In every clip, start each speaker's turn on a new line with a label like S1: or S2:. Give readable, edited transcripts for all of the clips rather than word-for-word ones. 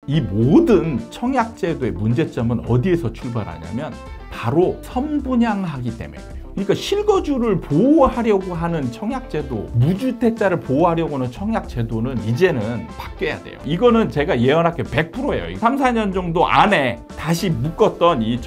S1: 이 모든 청약제도의 문제점은 어디에서 출발하냐면 바로 선분양하기 때문에 그래요. 그러니까 실거주를 보호하려고 하는 청약제도, 무주택자를 보호하려고 하는 청약제도는 이제는 바뀌어야 돼요. 이거는 제가 예언할게 100%예요. 3, 4년 정도 안에 다시 묶었던 이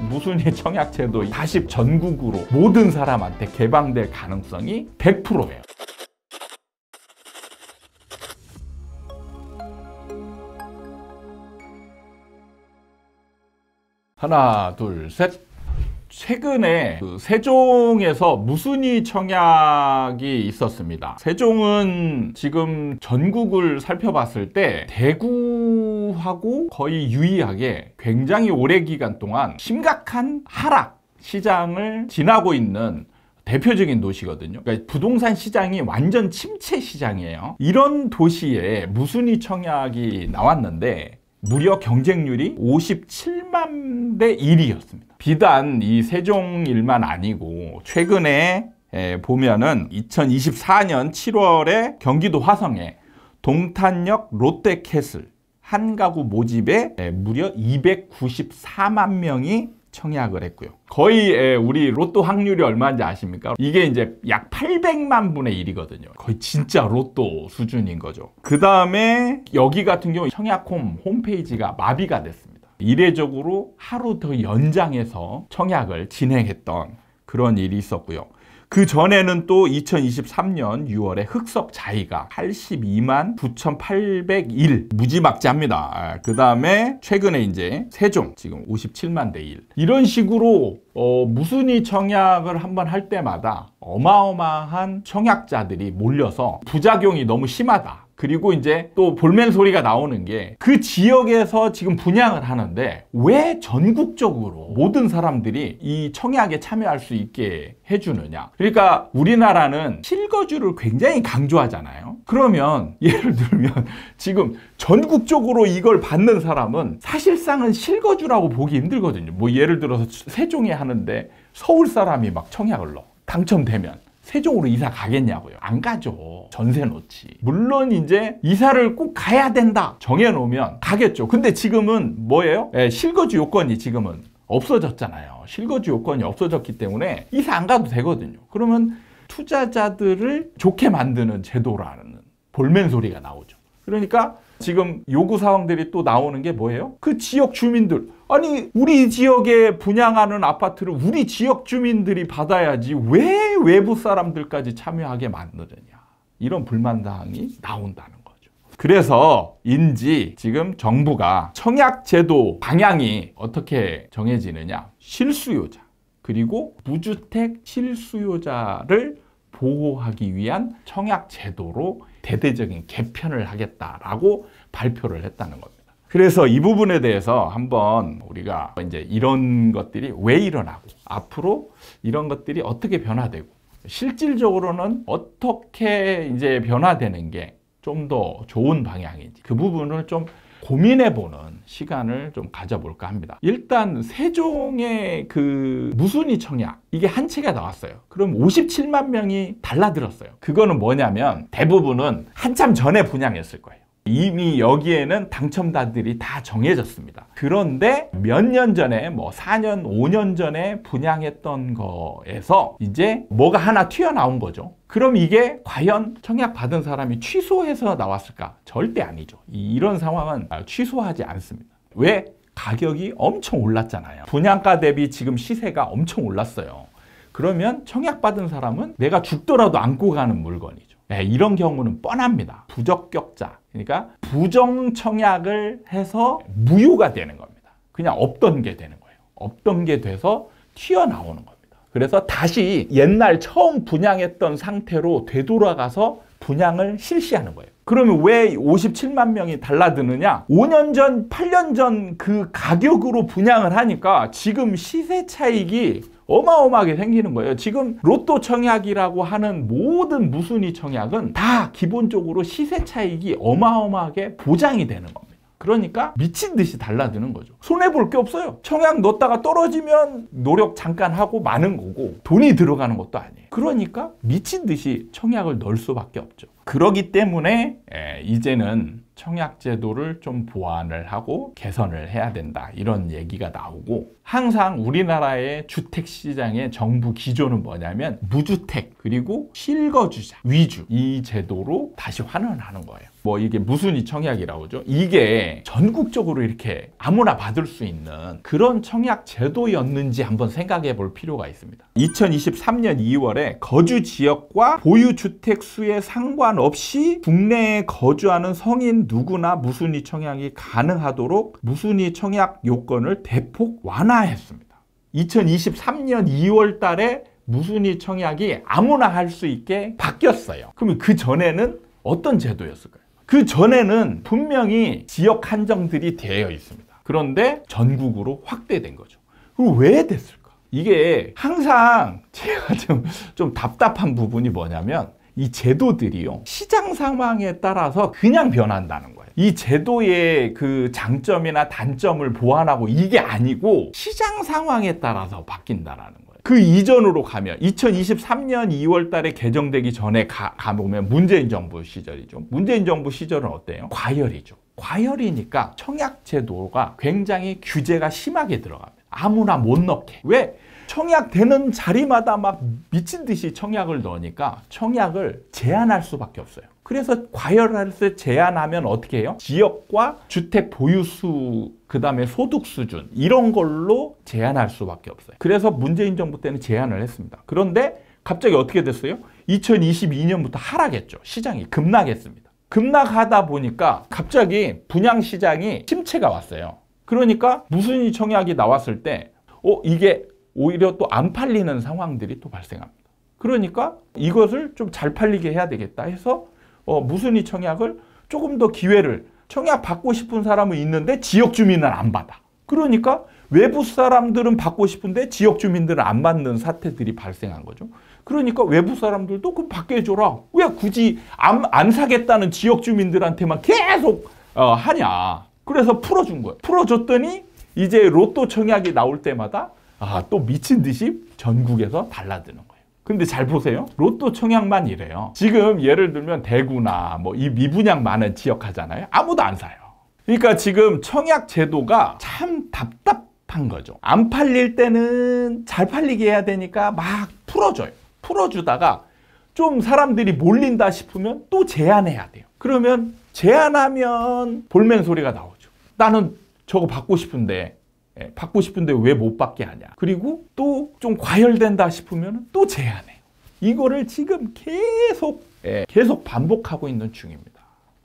S1: 무순위 청약제도 다시 전국으로 모든 사람한테 개방될 가능성이 100%예요. 하나, 둘, 셋. 최근에 세종에서 무순위 청약이 있었습니다. 세종은 지금 전국을 살펴봤을 때 대구하고 거의 유의하게 굉장히 오래 기간 동안 심각한 하락 시장을 지나고 있는 대표적인 도시거든요. 그러니까 부동산 시장이 완전 침체 시장이에요. 이런 도시에 무순위 청약이 나왔는데 무려 경쟁률이 57만 대 1이었습니다. 비단 이 세종일만 아니고 최근에 보면은 2024년 7월에 경기도 화성에 동탄역 롯데캐슬 한 가구 모집에 무려 294만 명이 청약을 했고요. 거의 우리 로또 확률이 얼마인지 아십니까? 이게 이제 약 800만 분의 1이거든요. 거의 진짜 로또 수준인 거죠. 그 다음에 여기 같은 경우 청약홈 홈페이지가 마비가 됐습니다. 이례적으로 하루 더 연장해서 청약을 진행했던 그런 일이 있었고요. 그 전에는 또 2023년 6월에 흑석 자이가 82만 9,801 무지막지합니다. 그 다음에 최근에 이제 세종 지금 57만 대 1. 이런 식으로 무순위 청약을 한번 할 때마다 어마어마한 청약자들이 몰려서 부작용이 너무 심하다. 그리고 이제 또 볼멘 소리가 나오는 게 그 지역에서 지금 분양을 하는데 왜 전국적으로 모든 사람들이 이 청약에 참여할 수 있게 해주느냐. 그러니까 우리나라는 실거주를 굉장히 강조하잖아요. 그러면 예를 들면 지금 전국적으로 이걸 받는 사람은 사실상은 실거주라고 보기 힘들거든요. 뭐 예를 들어서 세종에 하는데 서울 사람이 막 청약을 넣어. 당첨되면 세종으로 이사 가겠냐고요. 안 가죠. 전세 놓지. 물론 이제 이사를 꼭 가야 된다 정해놓으면 가겠죠. 근데 지금은 뭐예요? 실거주 요건이 지금은 없어졌잖아요. 실거주 요건이 없어졌기 때문에 이사 안 가도 되거든요. 그러면 투자자들을 좋게 만드는 제도라는 볼멘 소리가 나오죠. 그러니까 지금 요구사항들이 또 나오는 게 뭐예요? 그 지역 주민들, 아니 우리 지역에 분양하는 아파트를 우리 지역 주민들이 받아야지 왜 외부 사람들까지 참여하게 만드느냐, 이런 불만사항이 나온다는 거죠. 그래서인지 지금 정부가 청약제도 방향이 어떻게 정해지느냐, 실수요자 그리고 무주택 실수요자를 보호하기 위한 청약제도로 대대적인 개편을 하겠다라고 발표를 했다는 겁니다. 그래서 이 부분에 대해서 한번 우리가 이제 이런 것들이 왜 일어나고 앞으로 이런 것들이 어떻게 변화되고 실질적으로는 어떻게 이제 변화되는 게 좀 더 좋은 방향인지 그 부분을 좀 고민해보는 시간을 좀 가져볼까 합니다. 일단 세종의 그 무순위 청약 이게 한 채가 나왔어요. 그럼 57만 명이 달라들었어요. 그거는 뭐냐면 대부분은 한참 전에 분양했을 거예요. 이미 여기에는 당첨자들이 다 정해졌습니다. 그런데 몇 년 전에 뭐 4년, 5년 전에 분양했던 거에서 이제 뭐가 하나 튀어나온 거죠. 그럼 이게 과연 청약 받은 사람이 취소해서 나왔을까? 절대 아니죠. 이런 상황은 취소하지 않습니다. 왜? 가격이 엄청 올랐잖아요. 분양가 대비 지금 시세가 엄청 올랐어요. 그러면 청약 받은 사람은 내가 죽더라도 안고 가는 물건이죠. 이런 경우는 뻔합니다. 부적격자, 그러니까 부정 청약을 해서 무효가 되는 겁니다. 그냥 없던 게 되는 거예요. 없던 게 돼서 튀어나오는 겁니다. 그래서 다시 옛날 처음 분양했던 상태로 되돌아가서 분양을 실시하는 거예요. 그러면 왜 57만 명이 달라드느냐? 5년 전, 8년 전 그 가격으로 분양을 하니까 지금 시세 차익이 어마어마하게 생기는 거예요. 지금 로또 청약이라고 하는 모든 무순위 청약은 다 기본적으로 시세 차익이 어마어마하게 보장이 되는 겁니다. 그러니까 미친 듯이 달라드는 거죠. 손해볼 게 없어요. 청약 넣었다가 떨어지면 노력 잠깐 하고 마는 거고 돈이 들어가는 것도 아니에요. 그러니까 미친 듯이 청약을 넣을 수밖에 없죠. 그러기 때문에 이제는 청약제도를 좀 보완을 하고 개선을 해야 된다, 이런 얘기가 나오고, 항상 우리나라의 주택시장의 정부 기조는 뭐냐면 무주택 그리고 실거주자 위주, 이 제도로 다시 환원하는 거예요. 뭐 이게 무순위 청약이라고 하죠. 이게 전국적으로 이렇게 아무나 받을 수 있는 그런 청약 제도였는지 한번 생각해 볼 필요가 있습니다. 2023년 2월에 거주 지역과 보유 주택 수에 상관없이 국내에 거주하는 성인 누구나 무순위 청약이 가능하도록 무순위 청약 요건을 대폭 완화했습니다. 2023년 2월 달에 무순위 청약이 아무나 할 수 있게 바뀌었어요. 그러면 그 전에는 어떤 제도였을까요? 그 전에는 분명히 지역 한정들이 되어 있습니다. 그런데 전국으로 확대된 거죠. 그럼 왜 됐을까? 이게 항상 제가 좀 답답한 부분이 뭐냐면, 이 제도들이요, 시장 상황에 따라서 그냥 변한다는 거예요. 이 제도의 그 장점이나 단점을 보완하고 이게 아니고 시장 상황에 따라서 바뀐다라는 거예요. 그 이전으로 가면 2023년 2월 달에 개정되기 전에 가보면 문재인 정부 시절이죠. 문재인 정부 시절은 어때요? 과열이죠. 과열이니까 청약 제도가 굉장히 규제가 심하게 들어갑니다. 아무나 못 넣게. 왜? 청약되는 자리마다 막 미친 듯이 청약을 넣으니까 청약을 제한할 수밖에 없어요. 그래서 과열할 때 제한하면 어떻게 해요? 지역과 주택 보유수, 그 다음에 소득 수준, 이런 걸로 제한할 수밖에 없어요. 그래서 문재인 정부 때는 제한을 했습니다. 그런데 갑자기 어떻게 됐어요? 2022년부터 하락했죠. 시장이 급락했습니다. 급락하다 보니까 갑자기 분양시장이 침체가 왔어요. 그러니까 무순위 청약이 나왔을 때 이게 오히려 또 안 팔리는 상황들이 또 발생합니다. 그러니까 이것을 좀 잘 팔리게 해야 되겠다 해서 무순위 청약을 조금 더 기회를, 청약 받고 싶은 사람은 있는데 지역 주민은 안 받아. 그러니까 외부 사람들은 받고 싶은데 지역 주민들은 안 받는 사태들이 발생한 거죠. 그러니까 외부 사람들도 그럼 받게 해줘라. 왜 굳이 안 사겠다는 지역 주민들한테만 계속 하냐. 그래서 풀어준 거예요. 풀어줬더니 이제 로또 청약이 나올 때마다 또 미친 듯이 전국에서 달라드는 거예요. 근데 잘 보세요. 로또 청약만 이래요. 지금 예를 들면 대구나 뭐 이 미분양 많은 지역 하잖아요. 아무도 안 사요. 그러니까 지금 청약 제도가 참 답답한 거죠. 안 팔릴 때는 잘 팔리게 해야 되니까 막 풀어줘요. 풀어주다가 좀 사람들이 몰린다 싶으면 또 제한해야 돼요. 그러면 제한하면 볼멘 소리가 나오죠. 나는 저거 받고 싶은데 왜 못 받게 하냐. 그리고 또 좀 과열된다 싶으면 또 제한해요. 이거를 지금 계속 반복하고 있는 중입니다.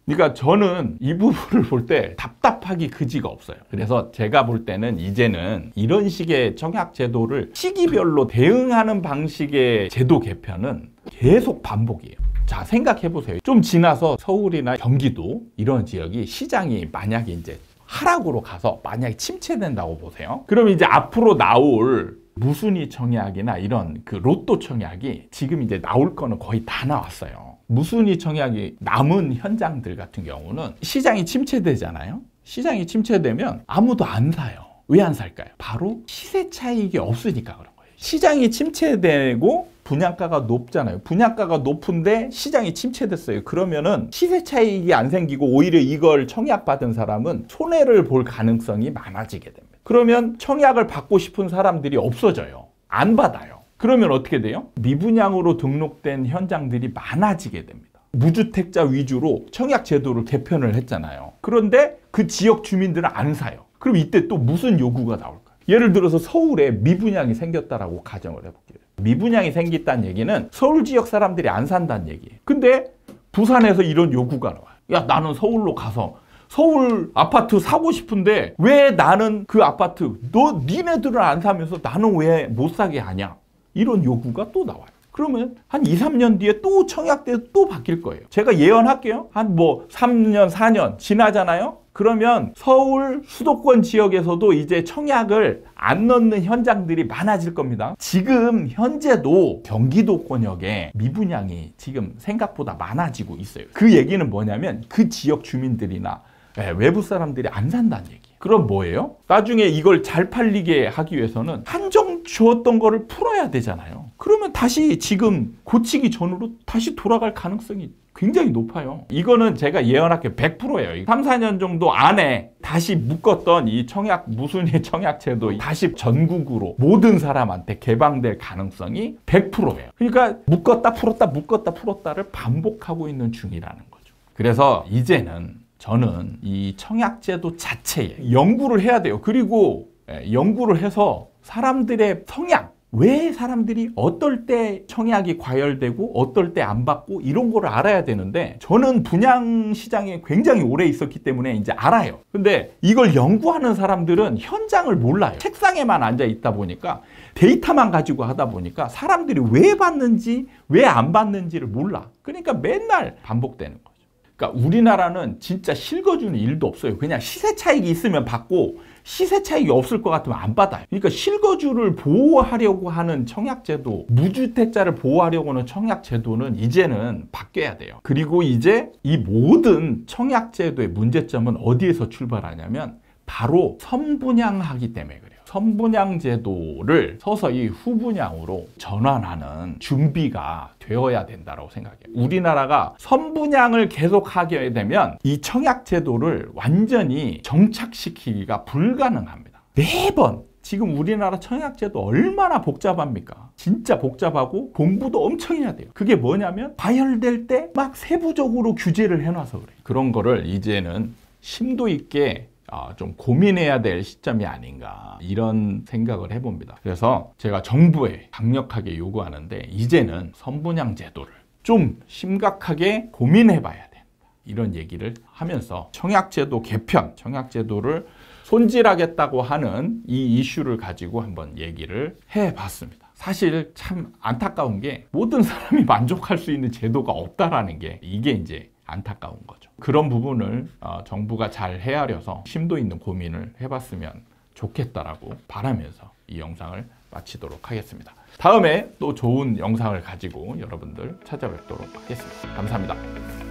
S1: 그러니까 저는 이 부분을 볼 때 답답하기 그지가 없어요. 그래서 제가 볼 때는 이제는 이런 식의 청약 제도를 시기별로 대응하는 방식의 제도 개편은 계속 반복이에요. 자, 생각해 보세요. 좀 지나서 서울이나 경기도 이런 지역이 시장이 만약에 이제 하락으로 가서 만약에 침체된다고 보세요. 그럼 이제 앞으로 나올 무순위 청약이나 이런 그 로또 청약이 지금 이제 나올 거는 거의 다 나왔어요. 무순위 청약이 남은 현장들 같은 경우는 시장이 침체되잖아요. 시장이 침체되면 아무도 안 사요. 왜 안 살까요? 바로 시세 차익이 없으니까 그런 거예요. 시장이 침체되고 분양가가 높잖아요. 분양가가 높은데 시장이 침체됐어요. 그러면은 시세 차익이 안 생기고 오히려 이걸 청약받은 사람은 손해를 볼 가능성이 많아지게 됩니다. 그러면 청약을 받고 싶은 사람들이 없어져요. 안 받아요. 그러면 어떻게 돼요? 미분양으로 등록된 현장들이 많아지게 됩니다. 무주택자 위주로 청약 제도를 개편을 했잖아요. 그런데 그 지역 주민들은 안 사요. 그럼 이때 또 무슨 요구가 나올까요? 예를 들어서 서울에 미분양이 생겼다라고 가정을 해볼게요. 미분양이 생겼다는 얘기는 서울 지역 사람들이 안 산다는 얘기예요. 근데 부산에서 이런 요구가 나와요. 야, 나는 서울로 가서 서울 아파트 사고 싶은데 왜 나는 그 아파트 니네들은 안 사면서 나는 왜 못 사게 하냐. 이런 요구가 또 나와요. 그러면 한 2, 3년 뒤에 또 청약때 또 바뀔 거예요. 제가 예언할게요. 한 3년, 4년 지나잖아요. 그러면 서울 수도권 지역에서도 이제 청약을 안 넣는 현장들이 많아질 겁니다. 지금 현재도 경기도권역에 미분양이 지금 생각보다 많아지고 있어요. 그 얘기는 뭐냐면 그 지역 주민들이나 외부 사람들이 안 산다는 얘기예요. 그럼 뭐예요? 나중에 이걸 잘 팔리게 하기 위해서는 한정 주었던 거를 풀어야 되잖아요. 그러면 다시 지금 고치기 전으로 다시 돌아갈 가능성이 굉장히 높아요. 이거는 제가 예언할게 100%예요. 3, 4년 정도 안에 다시 묶었던 이 무순위 청약제도 다시 전국으로 모든 사람한테 개방될 가능성이 100%예요. 그러니까 묶었다 풀었다를 반복하고 있는 중이라는 거죠. 그래서 이제는 저는 이 청약제도 자체에 연구를 해야 돼요. 그리고 연구를 해서 사람들의 성향, 왜 사람들이 어떨 때 청약이 과열되고 어떨 때 안 받고 이런 거를 알아야 되는데, 저는 분양 시장에 굉장히 오래 있었기 때문에 이제 알아요. 근데 이걸 연구하는 사람들은 현장을 몰라요. 책상에만 앉아 있다 보니까 데이터만 가지고 하다 보니까 사람들이 왜 받는지 왜 안 받는지를 몰라. 그러니까 맨날 반복되는 거죠. 그러니까 우리나라는 진짜 실거주는 일도 없어요. 그냥 시세 차익이 있으면 받고 시세 차익이 없을 것 같으면 안 받아요. 그러니까 실거주를 보호하려고 하는 청약제도, 무주택자를 보호하려고 하는 청약제도는 이제는 바뀌어야 돼요. 그리고 이제 이 모든 청약제도의 문제점은 어디에서 출발하냐면 바로 선분양하기 때문에 그래요. 선분양 제도를 서서히 후분양으로 전환하는 준비가 되어야 된다고 생각해요. 우리나라가 선분양을 계속하게 되면 이 청약 제도를 완전히 정착시키기가 불가능합니다. 매번 지금 우리나라 청약 제도 얼마나 복잡합니까? 진짜 복잡하고 공부도 엄청 해야 돼요. 그게 뭐냐면 과열될 때 막 세부적으로 규제를 해놔서 그래요. 그런 거를 이제는 심도 있게 좀 고민해야 될 시점이 아닌가, 이런 생각을 해봅니다. 그래서 제가 정부에 강력하게 요구하는데, 이제는 선분양 제도를 좀 심각하게 고민해봐야 된다, 이런 얘기를 하면서 청약제도 개편, 청약제도를 손질하겠다고 하는 이 이슈를 가지고 한번 얘기를 해봤습니다. 사실 참 안타까운 게 모든 사람이 만족할 수 있는 제도가 없다라는 게, 이게 이제 안타까운 거죠. 그런 부분을 정부가 잘 헤아려서 심도 있는 고민을 해봤으면 좋겠다라고 바라면서 이 영상을 마치도록 하겠습니다. 다음에 또 좋은 영상을 가지고 여러분들 찾아뵙도록 하겠습니다. 감사합니다.